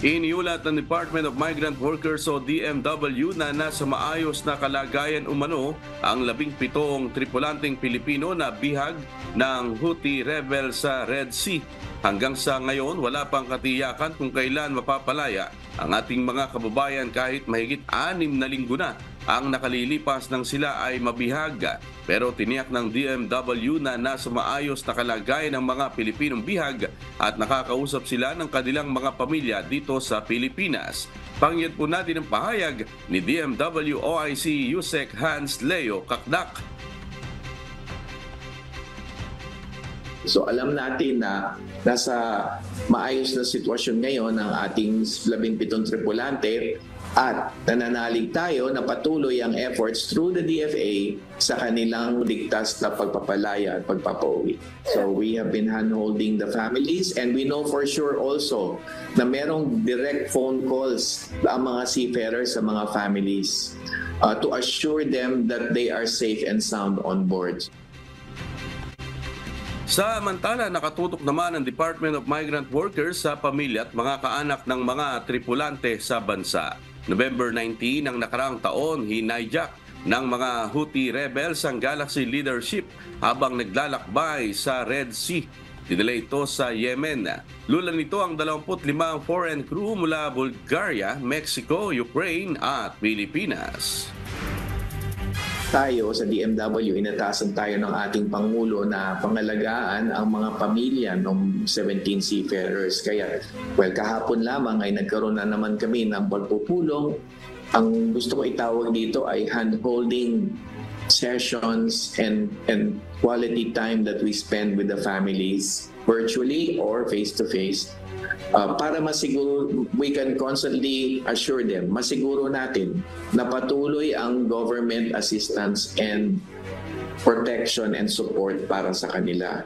Iniulat ng Department of Migrant Workers o DMW na nasa maayos na kalagayan umano ang 17 tripulanteng Pilipino na bihag ng Houthi rebel sa Red Sea. Hanggang sa ngayon, wala pang katiyakan kung kailan mapapalaya ang ating mga kababayan kahit mahigit 6 na linggo na ang nakalilipas nang sila ay mabihag. Pero tiniyak ng DMW na nasa maayos na kalagayan ng mga Pilipinong bihag at nakakausap sila ng kanilang mga pamilya dito sa Pilipinas. Pangyat po natin ang pahayag ni DMW OIC Yusek Hans Leo Kakdak. So alam natin na nasa maayos na sitwasyon ngayon ang ating 17 tripulante at nananalig tayo na patuloy ang efforts through the DFA sa kanilang ligtas na pagpapalaya at pagpapauwi. So we have been handholding the families and we know for sure also na merong direct phone calls ang mga seafarers sa mga families to assure them that they are safe and sound on board. Samantala, nakatutok naman ang Department of Migrant Workers sa pamilya at mga kaanak ng mga tripulante sa bansa. November 19 ng nakaraang taon, hinayjack ng mga Houthi rebels ang Galaxy Leadership habang naglalakbay sa Red Sea. Dinala ito sa Yemen. Lulan nito ang 25 foreign crew mula Bulgaria, Mexico, Ukraine at Pilipinas. Tayo sa DMW, inatasan tayo ng ating Pangulo na pangalagaan ang mga pamilya ng 17 seafarers. Kaya, kahapon lamang ay nagkaroon na naman kami ng pagpupulong. Ang gusto ko itawag dito ay hand-holding sessions and quality time that we spend with the families virtually or face-to-face. Para masiguro, we can constantly assure them, masiguro natin na patuloy ang government assistance and protection and support para sa kanila.